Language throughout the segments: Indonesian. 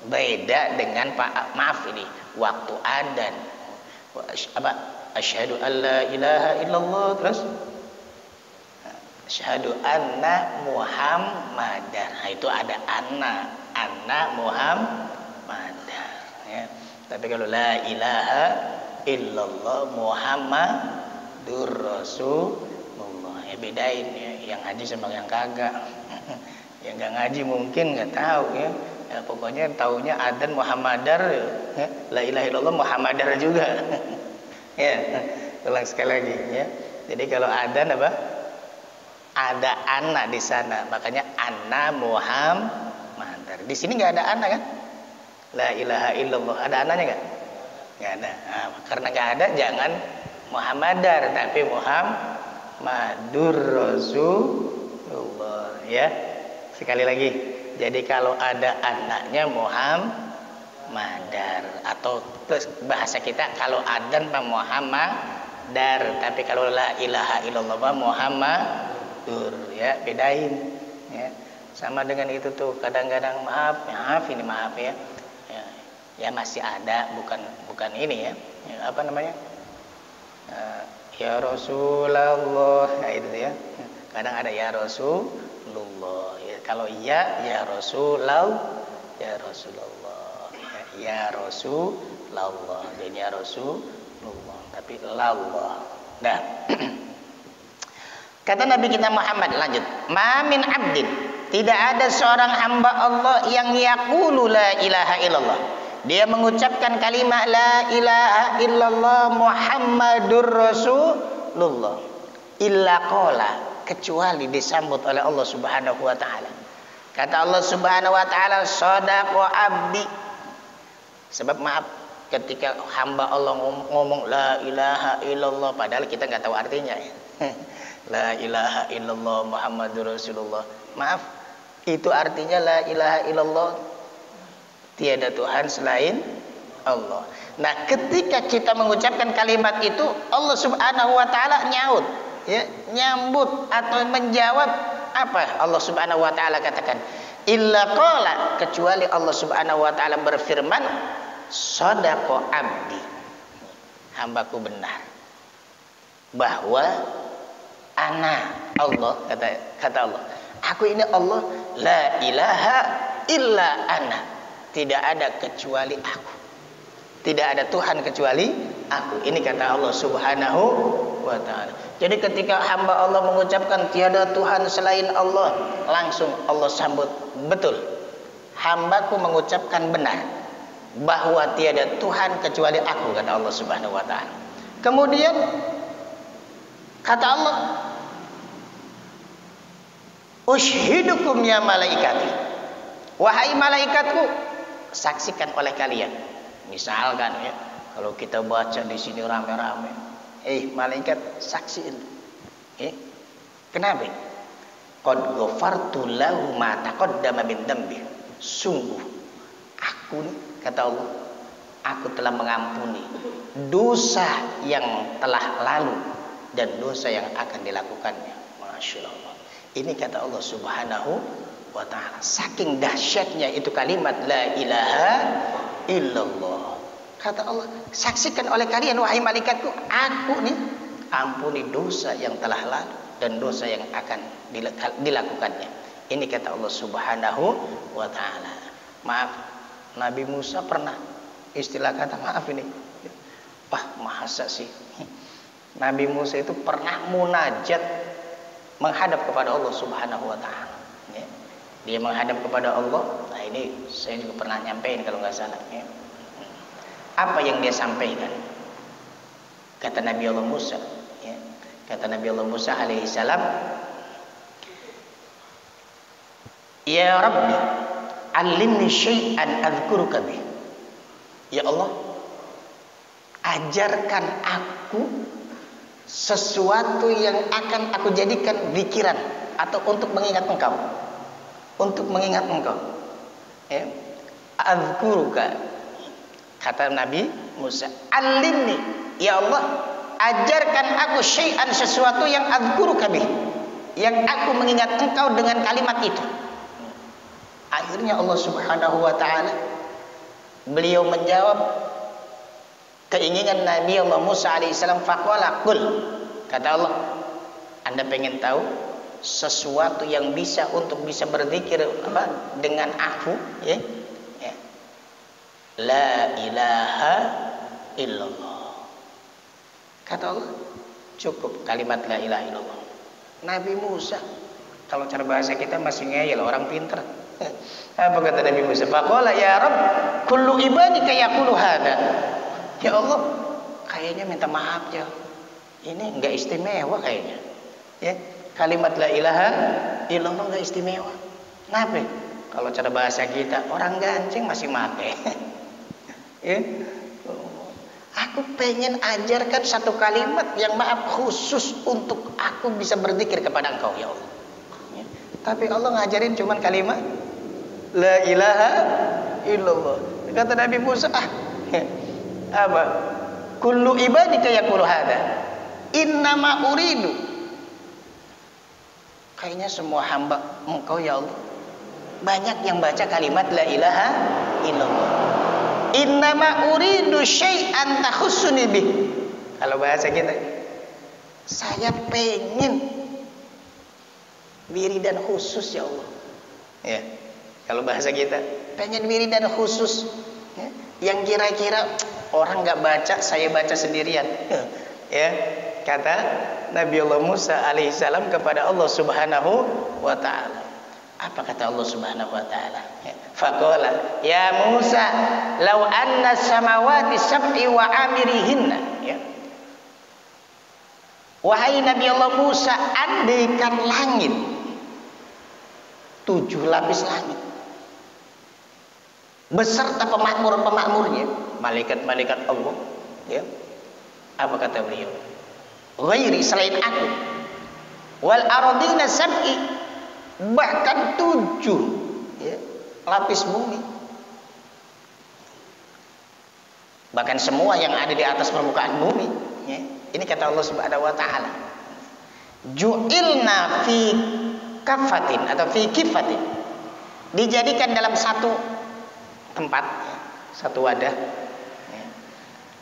Beda dengan maaf ini waktu adzan. Apa? Asyhadu an la ilaha illallah, terus asyhadu anna Muhammadar. Nah, itu ada anna Muhammadar ya. Tapi kalau la ilaha illallah Muhammadur Rasulullah ya, bedain ya, yang ngaji sama yang kagak. Yang nggak ngaji mungkin nggak tahu ya. Ya pokoknya taunya adzan Muhammadar ya. La ilaha illallah Muhammadar juga. Ya, ulang sekali lagi ya. Jadi kalau adzan apa? Ada anna di sana, makanya anna Muhammadar. Di sini nggak ada anna kan? La ilaha illallah, ada ananya nggak? Nggak ada. Nah, karena nggak ada, jangan Muhammadar, tapi Muhammadur Rasulullah ya. Sekali lagi. Jadi kalau ada anaknya Muhammadar, atau bahasa kita kalau adzan Muhammadar, tapi kalau la ilaha illallah Muhammadur ya, bedain ya. Sama dengan itu tuh kadang-kadang maaf ya. Ya masih ada, bukan ini ya. Apa namanya? Ya Rasulullah, nah itu ya. Kadang ada ya Rasulullah ya. Kalau ya Rasulullah, ya Rasulullah ya Rasulullah, dan ya Rasulullah, tapi lallah. Nah, kata Nabi kita Muhammad, lanjut, ma min abdin, tidak ada seorang hamba Allah yang yaqulu la ilaha illallah, dia mengucapkan kalimat la ilaha illallah Muhammadur Rasulullah, illa qala, kecuali disambut oleh Allah Subhanahu wa taala. Kata Allah Subhanahu wa taala, shadaqa abdi. Sebab maaf, ketika hamba Allah ngomong la ilaha illallah, padahal kita nggak tahu artinya ya. La ilaha illallah Muhammadur Rasulullah. Maaf, itu artinya la ilaha illallah, tiada Tuhan selain Allah. Nah, ketika kita mengucapkan kalimat itu, Allah Subhanahu wa taala nyaut ya, nyambut atau menjawab apa Allah Subhanahu wa taala katakan, illa qala, kecuali Allah Subhanahu wa taala berfirman, shadaqa abdi, hambaku benar, bahwa ana Allah, kata Allah, aku ini Allah, la ilaha illa ana, tidak ada kecuali aku, tidak ada Tuhan kecuali aku. Ini kata Allah Subhanahu wa ta'ala. Jadi ketika hamba Allah mengucapkan tiada Tuhan selain Allah, langsung Allah sambut, betul, hambaku mengucapkan benar bahwa tiada Tuhan kecuali aku, kata Allah Subhanahu wa ta'ala. Kemudian kata Allah, ushidukum ya malaikati, wahai malaikatku, saksikan oleh kalian. Misalkan ya, kalau kita baca di sini rame-rame, malaikat saksiin. Kenapa? Qad ghafartu lahu ma taqaddama min dambi. Sungguh aku nih, kata Allah, aku telah mengampuni dosa yang telah lalu dan dosa yang akan dilakukannya. Masya Allah. Ini kata Allah Subhanahu wa ta'ala. Saking dahsyatnya itu kalimat la ilaha illallah. Kata Allah, saksikan oleh kalian wahai malaikatku, aku nih ampuni dosa yang telah lalu dan dosa yang akan dilakukannya. Ini kata Allah Subhanahu wa ta'ala. Maaf, Nabi Musa pernah istilah kata maaf ini. Wah, masa sih Nabi Musa itu pernah munajat menghadap kepada Allah Subhanahu wa ta'ala ya. Dia menghadap kepada Allah. Nah, ini saya juga pernah nyampein kalau nggak salah ya. Apa yang dia sampaikan? Kata Nabi Allah Musa ya. Kata Nabi Allah Musa alaihi salam, ya Rabbi, alimni syai'an adzkuruka bih. Ya Allah, ajarkan aku sesuatu yang akan aku jadikan pikiran atau untuk mengingat Engkau. Untuk mengingat Engkau. Ya. Adzkuruka. Kata Nabi Musa, alimni, ya Allah, ajarkan aku syai'an, sesuatu yang adzkuruka bih, yang aku mengingat Engkau dengan kalimat itu. Akhirnya Allah Subhanahu wa ta'ala Beliau menjawab keinginan Nabi Allah Musa alaihissalam, faqala qul, kata Allah, Anda pengen tahu sesuatu yang bisa untuk bisa berzikir apa dengan aku, ya? Ya. La ilaha illallah. Kata Allah, cukup kalimat la ilaha illallah. Nabi Musa, kalau cara bahasa kita masih ngeyel, orang pinter. Apa kata Nabi Musa? Faqala ya Rabb, kullu ibadika yaqulu hada. Ya Allah, kayaknya minta maaf ya. Ini enggak istimewa kayaknya. Ya, kalimat la ilaha illallah enggak istimewa. Kenapa? Kalau cara bahasa kita, orang gancing masih make. Ya. Aku pengen ajarkan satu kalimat yang maaf khusus untuk aku bisa berzikir kepada Engkau ya Allah. Ya. Tapi Allah ngajarin cuman kalimat la ilaha illallah. Kata Nabi Musa, apa? Kullu ibadika yaqulu hada. Innama uridu. Kayaknya semua hamba Engkau ya Allah banyak yang baca kalimat la ilaha illallah. Innama uridu syai'an takhussuni bih. Kalau bahasa kita, saya pengen wiridan khusus ya Allah. Ya. Kalau bahasa kita, pengen wiridan khusus, ya, yang kira-kira orang nggak baca, saya baca sendirian. Ya, kata Nabi Allah Musa alaihissalam kepada Allah Subhanahu wa Ta'ala. Apa kata Allah Subhanahu wa Ta'ala? Ya. Faqala ya Musa, law anna samawati sab'i wa amirihinna. Ya. Wahai Nabi Allah Musa, andaikan langit 7 lapis langit beserta pemakmur-pemakmurnya, malaikat-malaikat Allah, ya. Apa kata beliau? Ghairi, selain aku. Wal ardina sab'i, bahkan 7, ya, lapis bumi. Bahkan semua yang ada di atas permukaan bumi, ya. Ini kata Allah Subhanahu wa Ta'ala. Ju'ilna fi kafatin atau fi kifatin. Dijadikan dalam satu tempat, satu wadah.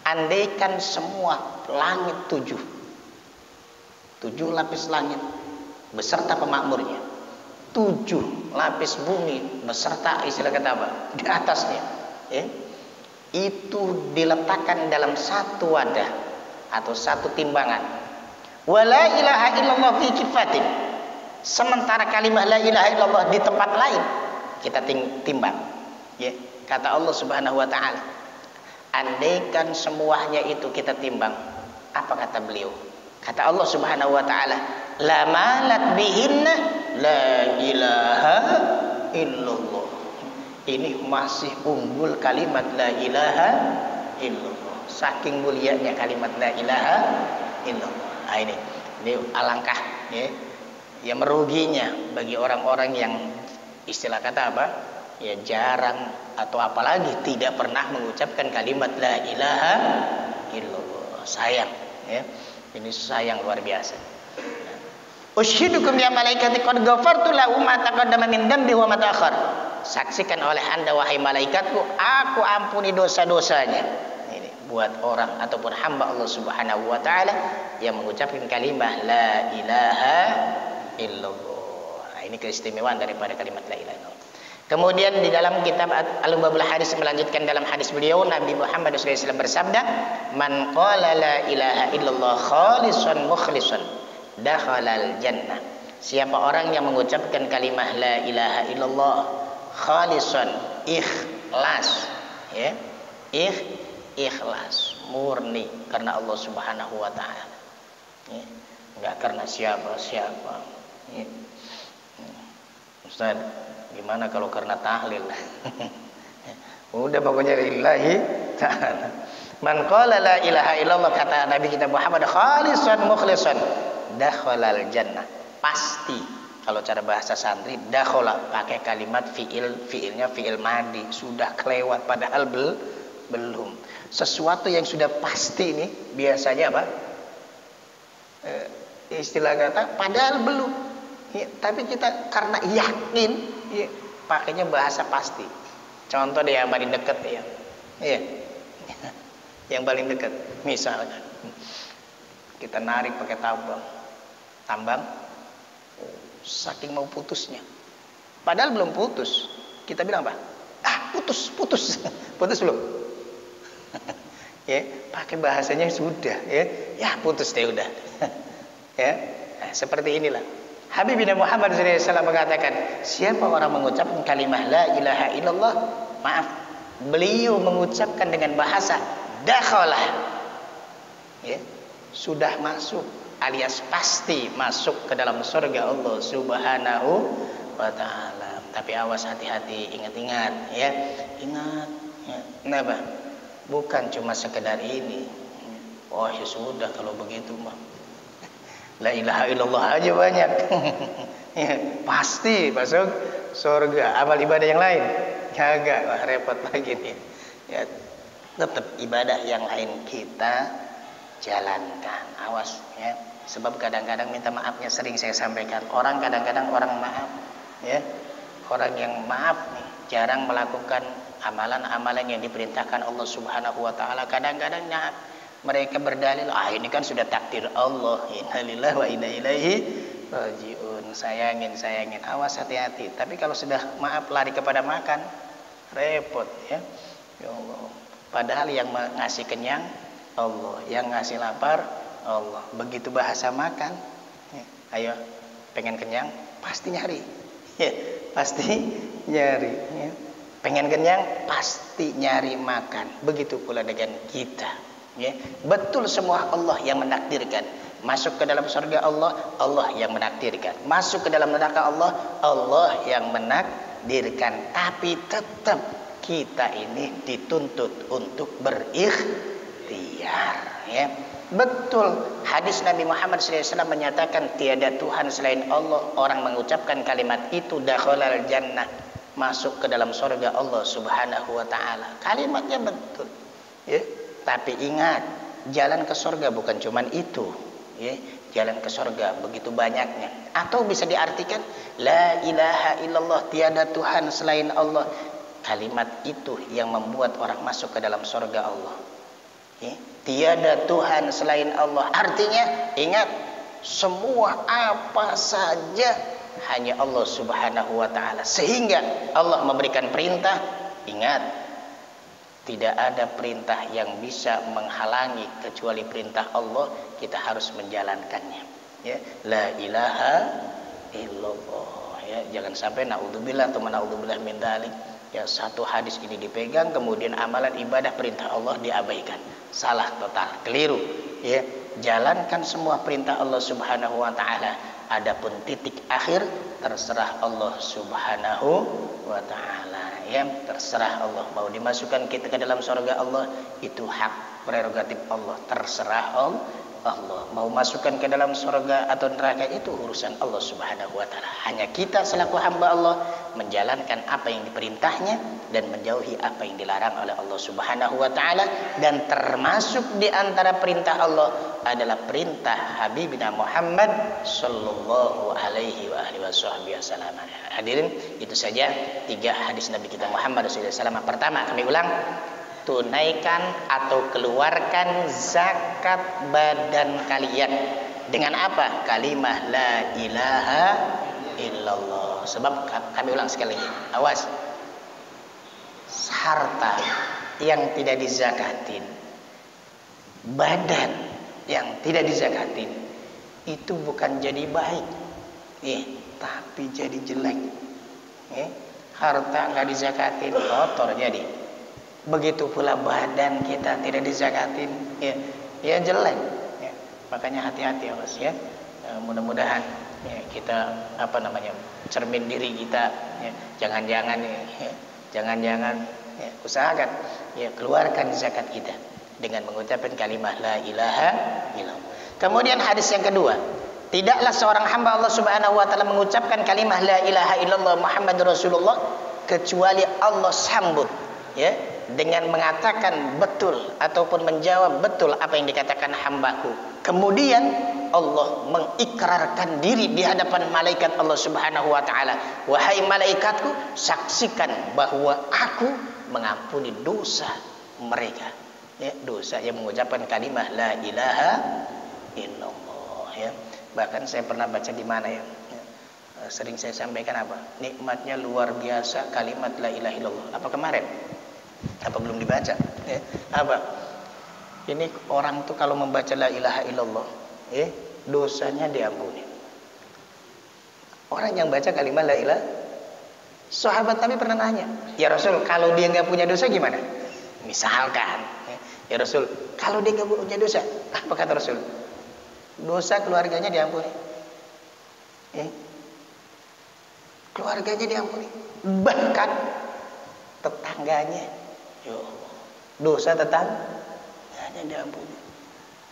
Andaikan semua langit 7 lapis langit beserta pemakmurnya, 7 lapis bumi beserta istilah kata apa di atasnya, ya, itu diletakkan dalam satu wadah atau satu timbangan. Wala ilaha illallah fi kifatin. Sementara kalimat la ilaha illallah di tempat lain kita timbang, ya. Kata Allah Subhanahu wa Ta'ala, andaikan semuanya itu kita timbang, apa kata beliau? Kata Allah Subhanahu wa Ta'ala, la malat bihinna la ilaha illallah. Ini masih unggul kalimat la ilaha illallah. Saking mulianya kalimat la ilaha illallah. Nah, ini alangkah, ya, ya meruginya bagi orang-orang yang istilah kata apa? Ya jarang atau apalagi tidak pernah mengucapkan kalimat la ilaha illallah. Sayang, ya. Ini sayang luar biasa. Ushidukum ya malaikati qad ghafartu lahu ma taqaddama min dambi wa ma ta'akhkhar. Saksikan oleh Anda wahai malaikatku, aku ampuni dosa-dosanya. Ini buat orang ataupun hamba Allah Subhanahu wa Ta'ala yang mengucapkan kalimat la ilaha illallah. Nah, ini keistimewaan daripada kalimat la ilaha illallah. Kemudian di dalam kitab Al-Babul Hadis melanjutkan dalam hadis beliau, Nabi Muhammad SAW bersabda, man qala la ilaha illallah khalisan mukhlisan dakhalal jannah. Siapa orang yang mengucapkan kalimah la ilaha illallah khalisan, ikhlas, ya, ikhlas murni karena Allah Subhanahu wa Ta'ala, ya, enggak karena siapa-siapa, ya. Ustaz, gimana kalau karena tahlil? Udah pokoknya lillahi ta'ala. Man qala la ilaha illallah, kata Nabi kita Muhammad, khalisan mukhlisan dakhalal jannah. Pasti kalau cara bahasa santri, dakhala pakai kalimat fiilnya fiil madi, sudah kelewat padahal belum. Sesuatu yang sudah pasti ini biasanya apa? Istilah kata padahal belum. Ya, tapi kita karena yakin, ya, pakainya bahasa pasti. Contoh deh yang paling dekat, ya, Iya. Yang paling dekat. Misalnya kita narik pakai tambang, saking mau putusnya, padahal belum putus, kita bilang apa? Putus putus belum. Ya, pakai bahasanya sudah, ya putus deh udah. Ya, nah, seperti inilah Habibina Muhammad SAW mengatakan, siapa orang mengucapkan kalimat la ilaha illallah, maaf, beliau mengucapkan dengan bahasa dakhalah, ya, sudah masuk, alias pasti masuk ke dalam surga Allah Subhanahu wa ta'ala. Tapi awas, hati-hati, ingat-ingat, ya, ingat, ya. Kenapa? Bukan cuma sekedar ini. Oh ya sudah kalau begitu mah la ilaha illallah aja banyak. Ya, pasti masuk surga. Amal ibadah yang lain kagak, wah repot lagi nih. Ya, tetap ibadah yang lain kita jalankan. Awas ya. Sebab kadang-kadang minta maafnya sering saya sampaikan. Orang kadang-kadang orang maaf, ya. Orang yang maaf nih jarang melakukan amalan-amalan yang diperintahkan Allah Subhanahu wa taala. Kadang-kadang mereka berdalil, ini kan sudah takdir Allah. Inna lillahi wa inna ilaihi rajiun. Sayangin. Awas, hati-hati. Tapi kalau sudah maaf lari kepada makan, repot ya. Ya Allah. Padahal yang ngasih kenyang Allah, yang ngasih lapar Allah. Begitu bahasa makan, ya, ayo pengen kenyang pasti nyari. Ya, pasti nyari, ya. Pengen kenyang pasti nyari makan. Begitu pula dengan kita, ya. Betul semua Allah yang menakdirkan. Masuk ke dalam surga Allah, Allah yang menakdirkan. Masuk ke dalam neraka Allah, Allah yang menakdirkan. Tapi tetap kita ini dituntut untuk berikhtiar, ya. Betul, hadis Nabi Muhammad SAW menyatakan tiada Tuhan selain Allah. Orang mengucapkan kalimat itu dakhalal jannah, masuk ke dalam surga Allah Subhanahu wa ta'ala. Kalimatnya betul, ya. Tapi ingat, jalan ke surga bukan cuman itu, ya. Jalan ke surga begitu banyaknya. Atau bisa diartikan la ilaha illallah, tiada Tuhan selain Allah. Kalimat itu yang membuat orang masuk ke dalam surga Allah, ya. Tiada Tuhan selain Allah, artinya ingat, semua apa saja hanya Allah Subhanahu wa ta'ala. Sehingga Allah memberikan perintah, ingat, tidak ada perintah yang bisa menghalangi kecuali perintah Allah. Kita harus menjalankannya, ya. La ilaha illallah, ya. Jangan sampai naudzubillah atau naudzubillah min dzalik, ya, satu hadis ini dipegang kemudian amalan ibadah perintah Allah diabaikan. Salah total, keliru, ya. Jalankan semua perintah Allah Subhanahu wa ta'ala. Adapun titik akhir terserah Allah Subhanahu wa ta'ala, ya. Terserah Allah. Mau dimasukkan kita ke dalam surga Allah, itu hak prerogatif Allah. Terserah Allah. Mau masukkan ke dalam surga atau neraka, itu urusan Allah Subhanahu wa ta'ala. Hanya kita selaku hamba Allah menjalankan apa yang diperintahnya dan menjauhi apa yang dilarang oleh Allah Subhanahu wa ta'ala. Dan termasuk di antara perintah Allah adalah perintah Habibina Muhammad sallallahu alaihi wa alihi wasallam. Hadirin, itu saja 3 hadis Nabi kita Muhammad sallallahu alaihi wasallam. Pertama, kami ulang, tunaikan atau keluarkan zakat badan kalian dengan apa? Kalimah la ilaha illallah. Sebab kami ulang sekali lagi, awas, harta yang tidak dizakatin, badan yang tidak dizakatin, itu bukan jadi baik, tapi jadi jelek. Harta nggak dizakatin, kotor jadi. Begitu pula badan kita tidak dizakatin, ya jelek, ya. Makanya hati-hati, awas, ya. Mudah-mudahan, ya, kita cermin diri kita, ya. Jangan-jangan ya, usahakan, ya, keluarkan zakat kita dengan mengucapkan kalimat la ilaha illallah. Kemudian hadis yang kedua, tidaklah seorang hamba Allah Subhanahu wa ta'ala mengucapkan kalimat la ilaha illallah Muhammadur Rasulullah kecuali Allah sambut, ya, dengan mengatakan betul ataupun menjawab betul apa yang dikatakan hambaku. Kemudian Allah mengikrarkan diri di hadapan malaikat Allah Subhanahu wa ta'ala, wahai malaikatku, saksikan bahwa aku mengampuni dosa mereka. Ya, dosa yang mengucapkan kalimat la ilaha illallah. Ya. Bahkan saya pernah baca di mana ya, sering saya sampaikan apa? Nikmatnya luar biasa kalimat la ilaha illallah. Apa kemarin? Apa belum dibaca? Ya. Apa? Ini orang tuh kalau membaca la ilaha illallah, dosanya diampuni. Orang yang baca kalimat la ilaha, sahabat Nabi pernah nanya, ya Rasul, kalau dia nggak punya dosa gimana? Misalkan, ya Rasul, kalau dia nggak punya dosa, apa kata Rasul? Dosa keluarganya diampuni. Keluarganya diampuni. Bahkan tetangganya, ya Allah, dosa tetangganya diampuni.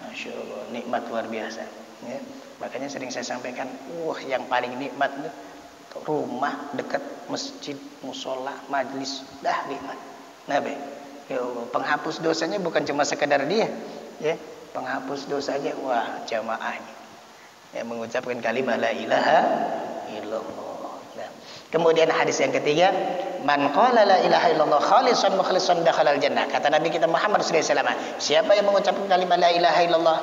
Masya Allah, nikmat luar biasa. Ya. Makanya sering saya sampaikan, yang paling nikmat itu rumah dekat masjid, musola, majlis, dah nikmat. Nabi, ya Allah, penghapus dosanya bukan cuma sekedar dia, ya, penghapus dosanya, jamaahnya, yang mengucapkan kalimat la ilaha illallah. Nah, kemudian hadis yang ketiga, man qala la ilaha illallah khalisan mukhlisan dakhalal jannah. Kata Nabi kita Muhammad sallallahu alaihi wasallam, siapa yang mengucapkan kalimat la ilaha illallah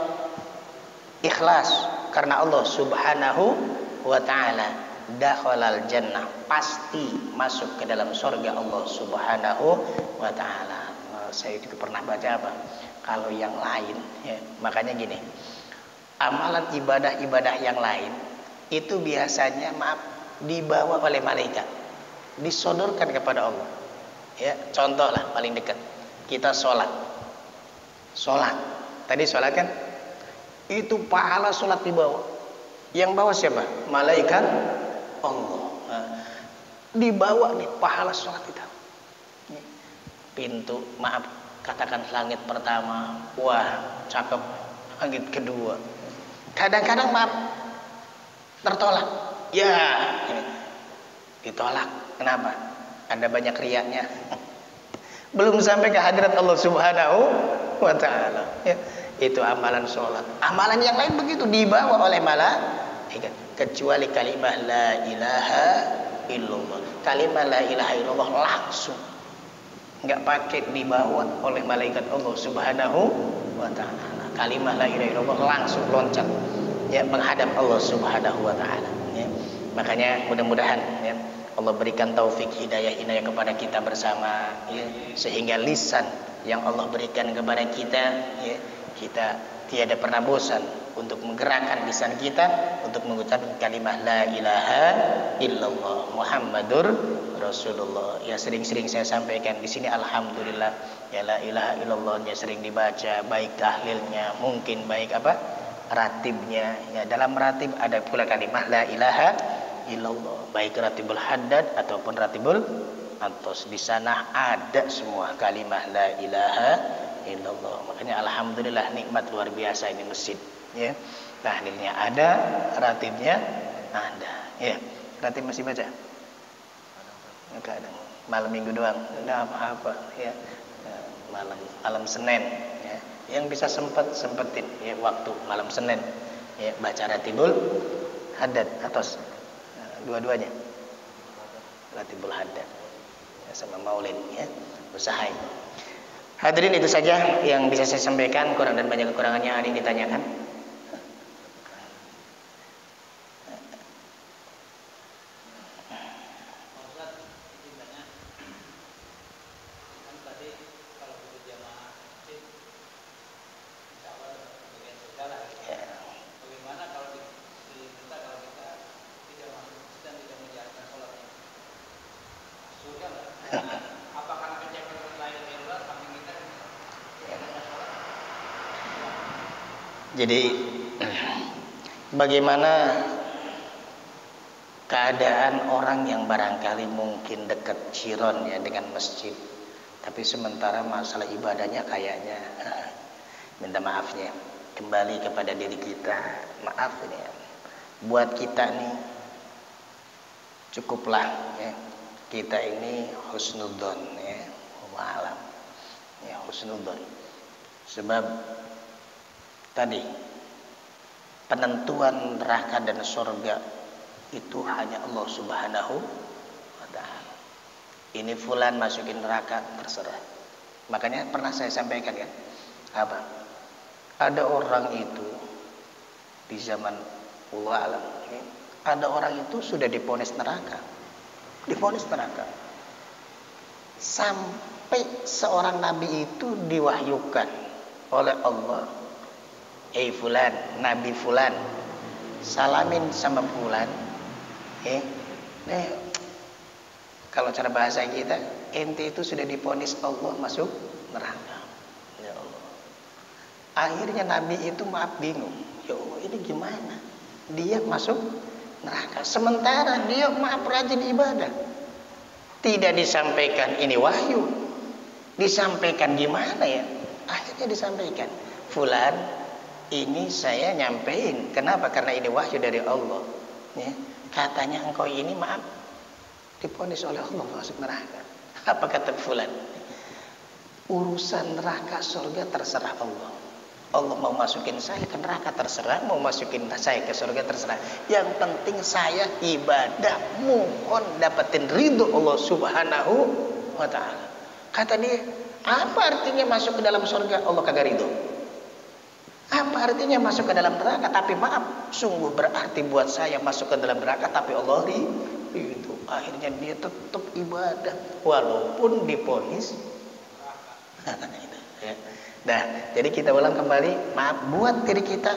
ikhlas karena Allah Subhanahu wa taala, dakhalal jannah, pasti masuk ke dalam surga Allah Subhanahu wa taala. Saya juga pernah baca apa? Kalau yang lain, ya, makanya gini, amalan ibadah-ibadah yang lain itu biasanya dibawa oleh malaikat, disodorkan kepada Allah. Ya, contoh lah paling dekat, kita sholat. Tadi sholat kan, itu pahala sholat dibawa. Yang bawa siapa? Malaikat Allah. Nah, dibawa nih pahala sholat kita. Pintu, katakan langit pertama, cakep, langit kedua. Kadang-kadang tertolak. Ya, ditolak. Kenapa? Ada banyak riyanya. Belum sampai ke hadirat Allah Subhanahu wa taala. Ya, itu amalan sholat. Amalan yang lain begitu dibawa oleh malaikat, kecuali kalimat la ilaha illallah. Kalimat la ilaha illallah langsung, nggak pakai dibawa oleh malaikat Allah Subhanahu wa taala. Kalimat la ilaha illallah langsung loncat, ya, menghadap Allah Subhanahu wa taala. Ya. Makanya mudah-mudahan, ya, Allah berikan taufik hidayah kepada kita bersama, ya, sehingga lisan yang Allah berikan kepada kita, ya, kita tiada pernah bosan untuk menggerakkan lisan kita untuk mengucapkan kalimat la ilaha illallah Muhammadur Rasulullah. Ya, sering-sering saya sampaikan di sini, alhamdulillah, ya, la ilaha illallahnya sering dibaca, baik tahlilnya, mungkin baik ratibnya. Ya, dalam ratib ada pula kalimat la ilaha illallah, baik ratibul haddad ataupun ratibul antos. Di sana ada semua kalimat la ilaha illallah. Makanya alhamdulillah, nikmat luar biasa ini masjid, ya. Tahlilnya ada, ratibnya ada. Ya, ratib masih baca? Kadang malam minggu doang, enggak apa-apa, ya. Malam Senin, ya. Yang bisa sempetin, ya, waktu malam Senin, ya, baca ratibul haddad atau dua-duanya, ratibul haddad, ya, sama maulid, ya, usahain. Hadirin, itu saja yang bisa saya sampaikan. Kurang dan banyak kekurangannya ada yang ditanyakan. Jadi bagaimana keadaan orang yang barangkali mungkin dekat jiron, ya, dengan masjid, tapi sementara masalah ibadahnya kayaknya, minta maafnya, kembali kepada diri kita. Maaf ini, ya, buat kita nih cukuplah, ya, kita ini husnudzon, ya, alam, ya, husnudzon. Sebab tadi penentuan neraka dan surga itu hanya Allah Subhanahu wa taala. Ini fulan masukin neraka, terserah. Makanya pernah saya sampaikan kan, apa? Ada orang itu di zaman Allah alam, ada orang itu sudah divonis neraka, sampai seorang nabi itu diwahyukan oleh Allah, fulan, nabi fulan, salamin sama fulan, kalau cara bahasa kita, ente itu sudah divonis Allah masuk neraka. Ya Allah. Akhirnya nabi itu bingung. Ya Allah, ini gimana? Dia masuk neraka. Sementara dia rajin ibadah. Tidak disampaikan ini wahyu. Disampaikan gimana ya? Akhirnya disampaikan, fulan, ini saya nyampein. Kenapa? Karena ini wahyu dari Allah. Ya. Katanya engkau ini divonis oleh Allah masuk neraka. Apa kata fulan? Urusan neraka surga terserah Allah. Allah mau masukin saya ke neraka terserah, mau masukin saya ke surga terserah. Yang penting saya ibadah, mohon dapetin ridho Allah Subhanahu wa ta'ala. Kata dia, apa artinya masuk ke dalam surga Allah kagak ridho? Apa artinya masuk ke dalam neraka? Tapi maaf, sungguh berarti buat saya masuk ke dalam neraka tapi Allah itu. Akhirnya dia tetap ibadah walaupun divonis. Nah, jadi kita ulang kembali, maaf buat diri kita,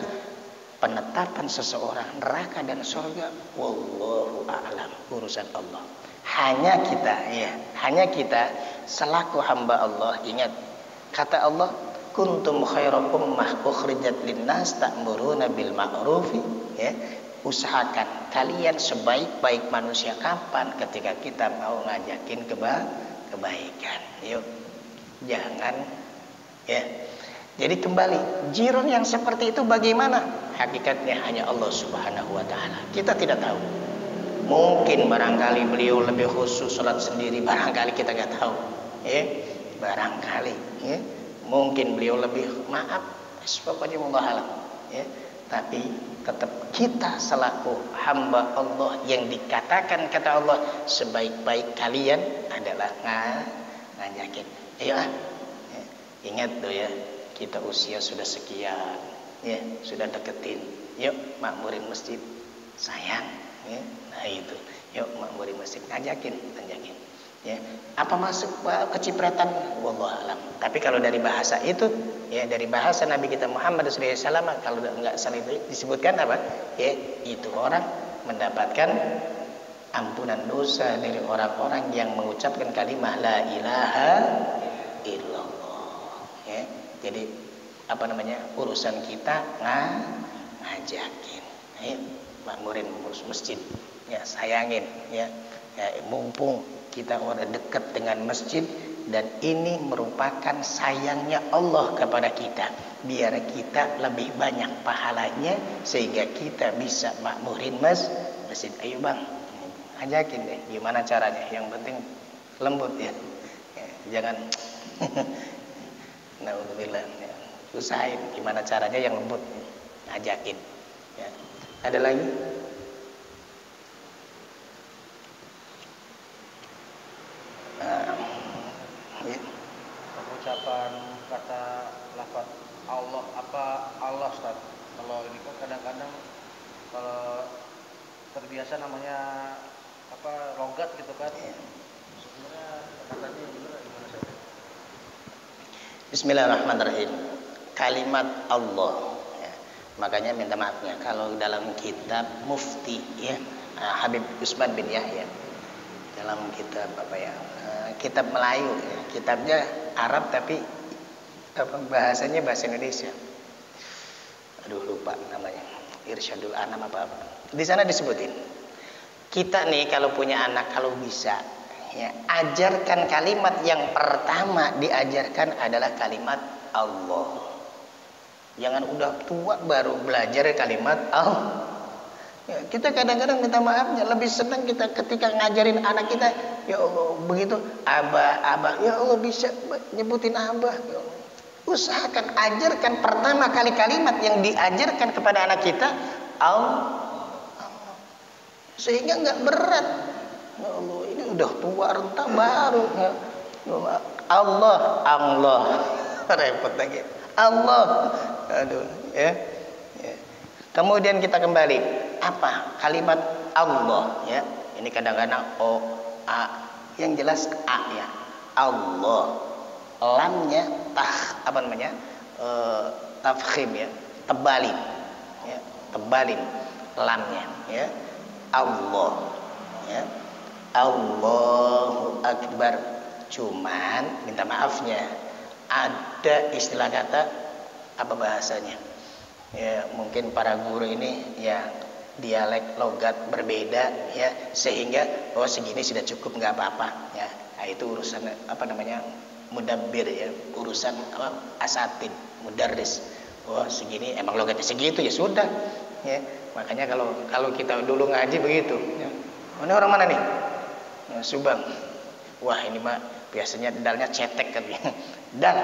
penetapan seseorang neraka dan surga wallahu a'lam, urusan Allah. Hanya kita selaku hamba Allah, ingat kata Allah, kuntum khairal ummah ukhrijat linnas ta'muruna bil ma'rufi, ya. Usahakan kalian sebaik-baik manusia. Kapan? Ketika kita mau ngajakin kebaikan. Yuk, jangan ya. Jadi kembali, jiran yang seperti itu bagaimana? Hakikatnya hanya Allah Subhanahu wa ta'ala. Kita tidak tahu. Mungkin barangkali beliau lebih khusus sholat sendiri, barangkali kita nggak tahu. Ya, barangkali. Ya. Mungkin beliau lebih pokoknya Allah alam. Ya. Tapi tetap kita selaku hamba Allah yang dikatakan kata Allah sebaik-baik kalian adalah ngajakin. Ayo ingat tuh ya, kita usia sudah sekian, ya sudah deketin. Yuk makmurin masjid, sayang. Ya. Nah itu, yuk makmurin masjid, ngajakin. Ya, apa masuk kecipratan? Wallahu alam. Tapi kalau dari bahasa itu, ya dari bahasa Nabi kita Muhammad SAW, kalau nggak salah itu disebutkan apa? Ya, itu orang mendapatkan ampunan dosa dari orang-orang yang mengucapkan kalimat la ilaha illallah. Ya, jadi urusan kita ngajakin. Ya, makmurin mengurus masjid. Ya, sayangin. Ya, mumpung kita udah dekat dengan masjid dan ini merupakan sayangnya Allah kepada kita, biar kita lebih banyak pahalanya sehingga kita bisa makmurin masjid. Ayo bang, ajakin deh, gimana caranya? Yang penting lembut ya, jangan naudzubillah, usahain gimana caranya yang lembut, ajakin. Ya. Ada lagi? Pengucapan kata lafaz Allah, Allah Ustaz. Kalau ini kan kadang-kadang kalau terbiasa namanya logat gitu kan. Sebenarnya katanya gimana Ustaz? Bismillahirrahmanirrahim. Kalimat Allah. Ya. Makanya minta maafnya kalau dalam kitab Mufti ya, Habib Usman bin Yahya, dalam kitab kitab Melayu ya. Kitabnya Arab tapi bahasanya bahasa Indonesia. Aduh lupa namanya. Irsyadul Anam apa. Di sana disebutin. Kita nih kalau punya anak, kalau bisa ya, ajarkan kalimat yang pertama diajarkan adalah kalimat Allah. Jangan udah tua baru belajar kalimat Allah. Ya, kita kadang-kadang minta maafnya lebih senang kita ketika ngajarin anak kita, ya Allah begitu abah, ya Allah bisa nyebutin abah. Ya Allah. Usahakan ajarkan pertama kali kalimat yang diajarkan kepada anak kita Allah, sehingga nggak berat. Ya Allah ini udah tua renta baru ya. Allah repot lagi. Allah. Aduh, ya. Kemudian kita kembali, apa kalimat Allah, ya? Ini kadang-kadang O, A, yang jelas A, ya. Allah. Lamnya tafkhim, ya. Tebalin, ya. Tebalin lamnya, ya. Allah, ya. Allahu Akbar. Cuman minta maafnya, ada istilah kata apa bahasanya, ya mungkin para guru ini ya dialek logat berbeda, ya sehingga segini sudah cukup, nggak apa-apa, ya. Nah, itu urusan mudabbir, ya, urusan asatid, mudarris. Segini emang logatnya segitu, ya sudah, ya. Makanya kalau kita dulu ngaji begitu, ya. Ini orang mana nih? Ya, Subang. Wah, ini mah biasanya dalnya cetek kan. Dal.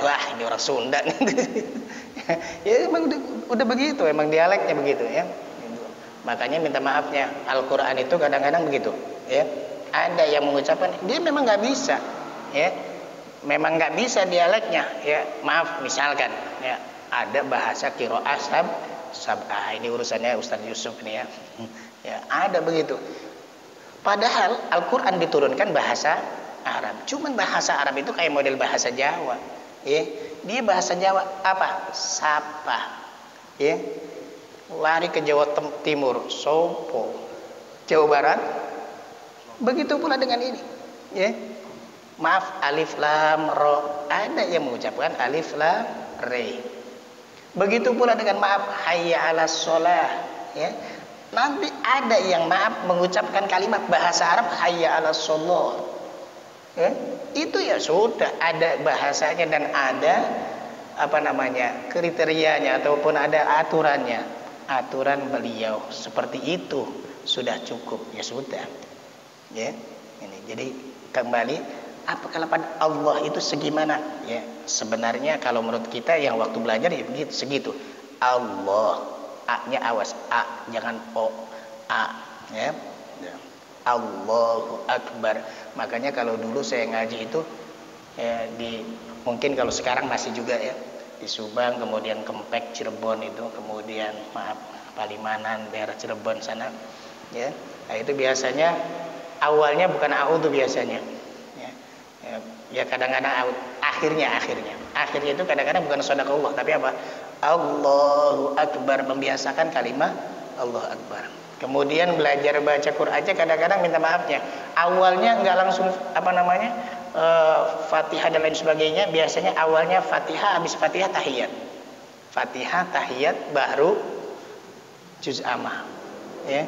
Wah, ini orang Sunda. Ya emang udah begitu, emang dialeknya begitu, ya. Makanya minta maafnya, Al-Qur'an itu kadang-kadang begitu, ya. Ada yang mengucapkan dia memang nggak bisa, ya. Memang nggak bisa dialeknya, ya. Maaf, misalkan, ya, ada bahasa qiraah sab'ah. Ini urusannya Ustaz Yusuf nih, ya. Ya, ada begitu. Padahal Al-Qur'an diturunkan bahasa Arab. Cuman bahasa Arab itu kayak model bahasa Jawa, ya. Dia bahasa Jawa apa? Sapa, ya. Lari ke Jawa Timur, sopo. Jawa Barat, begitu pula dengan ini, ya. Maaf, alif lam ro, ada yang mengucapkan alif lam re. Begitu pula dengan maaf, hayya 'alas shalah, ya. Nanti ada yang maaf mengucapkan kalimat bahasa Arab hayya 'alas shalah, ya. Itu ya sudah ada bahasanya dan ada kriterianya ataupun ada aturannya. Aturan beliau seperti itu sudah cukup, ya sudah, ya. Ini jadi kembali, apa kalimat Allah itu segimana, ya. Sebenarnya kalau menurut kita yang waktu belajar ya begitu, segitu. Allah, A-nya awas, A, jangan O, A, ya. Allahu Akbar. Makanya kalau dulu saya ngaji itu, ya, mungkin kalau sekarang masih juga, ya, di Subang, kemudian Kempek, Cirebon itu, kemudian Palimanan, daerah Cirebon sana, ya. Nah, itu biasanya awalnya bukan a'udzu biasanya, ya. Ya kadang-kadang akhirnya itu kadang-kadang bukan shadakallah, tapi apa? Allahu Akbar, membiasakan kalimat Allah Akbar. Kemudian belajar baca Quran aja kadang-kadang minta maafnya, awalnya nggak langsung Fatihah dan lain sebagainya. Biasanya awalnya Fatihah, habis Fatihah tahiyat. Fatihah tahiyat baru juz amma, ya.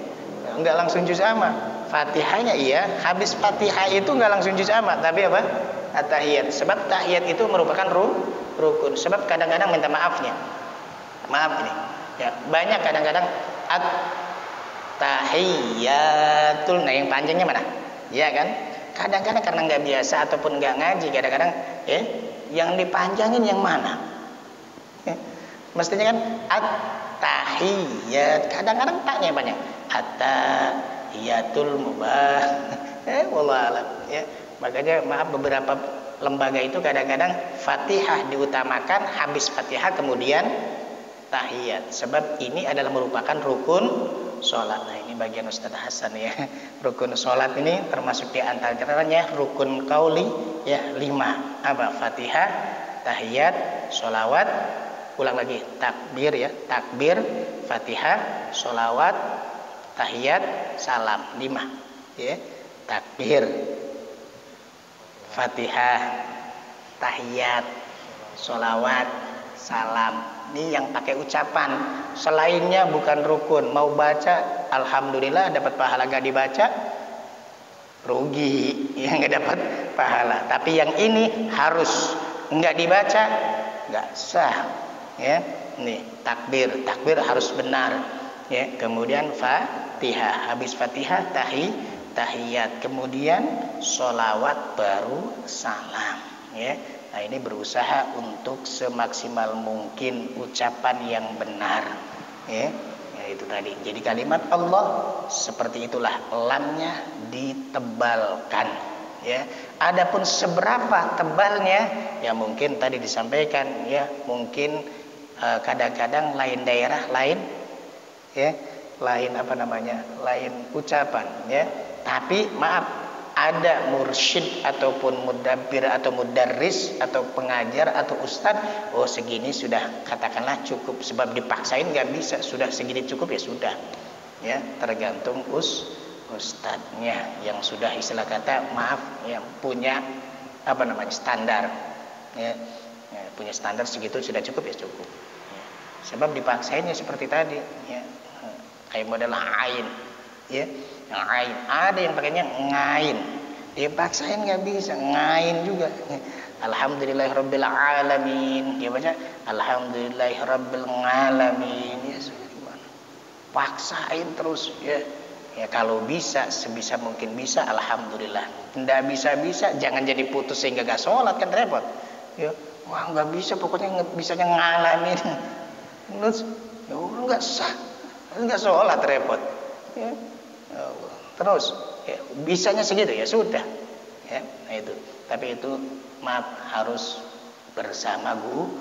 Nggak langsung juz amma. Fatihahnya iya, habis Fatihah itu nggak langsung juz amma, tapi apa? At-tahiyat. Sebab tahiyat itu merupakan rukun. Sebab kadang-kadang minta maafnya, maaf ini, ya, banyak kadang-kadang at-tahiyatul, nah yang panjangnya mana? Ya kan? Kadang-kadang karena nggak biasa ataupun nggak ngaji, kadang-kadang, ya, yang dipanjangin yang mana? Ya. Mestinya kan at-tahiyat, kadang-kadang taknya banyak. At-tahiyatul mubah. Wallahu a'lam, ya. Makanya maaf, beberapa lembaga itu kadang-kadang Fatihah diutamakan, habis Fatihah kemudian tahiyat. Sebab ini adalah merupakan rukun sholat. Nah, ini bagian Ustaz Hasan, ya. Rukun sholat ini termasuk di antaranya rukun qauli, ya, 5. Apa? Fatihah, tahiyat, sholawat, ulang lagi, takbir, ya, takbir, Fatihah, sholawat, tahiyat, salam, 5, ya. Takbir, Fatihah, tahiyat, sholawat, salam. Ini yang pakai ucapan. Selainnya bukan rukun. Mau baca, alhamdulillah dapat pahala. Gak dibaca, rugi, ya, nggak dapat pahala. Tapi yang ini harus, nggak dibaca nggak sah, ya. Nih takbir harus benar, ya. Kemudian Fatihah, habis Fatihah tahiyat, kemudian sholawat baru salam, ya. Nah, ini berusaha untuk semaksimal mungkin ucapan yang benar, ya. Ya, itu tadi. Jadi kalimat Allah seperti itulah, lamnya ditebalkan, ya. Adapun seberapa tebalnya, ya mungkin tadi disampaikan, ya mungkin kadang-kadang lain daerah, lain, ya, lain apa namanya, lain ucapan, ya. Tapi maaf, ada mursyid ataupun mudabbir atau mudarris atau pengajar atau ustadz, oh segini sudah katakanlah cukup, sebab dipaksain nggak bisa, sudah segini cukup ya sudah, ya tergantung ustadznya yang sudah istilah kata maaf yang punya apa namanya standar, ya, ya punya standar segitu sudah cukup ya cukup, ya. Sebab dipaksainnya seperti tadi, ya kayak model ain, ya yang ain ada yang pakainya ngain, dipaksain nggak bisa, ngain juga. Alhamdulillahirabbil alamin, dia baca alhamdulillahirabbil alamin, ya gimana, paksain terus, ya. Ya kalau bisa, sebisa mungkin bisa, alhamdulillah. Nggak bisa jangan jadi putus sehingga gak sholat, kan repot. Ya, wah nggak bisa, pokoknya bisanya ngalamin. Terus, ya nggak sah, nggak sholat, repot. Ya, terus, ya, bisanya segitu ya sudah. Ya, nah itu. Tapi itu maaf harus bersama guru,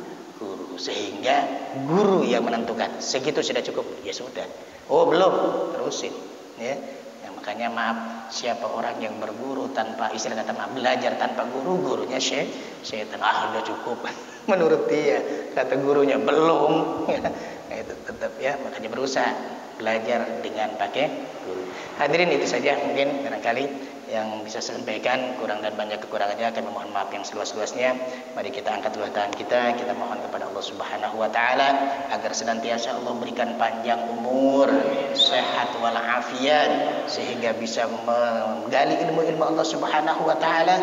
sehingga guru yang menentukan segitu sudah cukup, ya sudah. Oh belum, terusin. Ya, ya makanya maaf, siapa orang yang berguru tanpa istilah kata maaf, belajar tanpa guru, gurunya syaitan. Udah cukup menurut dia, kata gurunya belum, ya, itu tetap ya, makanya berusaha belajar dengan pakai guru. Hadirin, itu saja mungkin barangkali yang bisa saya sampaikan, kurang dan banyak kekurangannya kami mohon maaf yang seluas-luasnya. Mari kita angkat dua tangan kita mohon kepada Allah Subhanahu wa taala agar senantiasa Allah berikan panjang umur, sehat walafiat, sehingga bisa menggali ilmu-ilmu Allah Subhanahu wa taala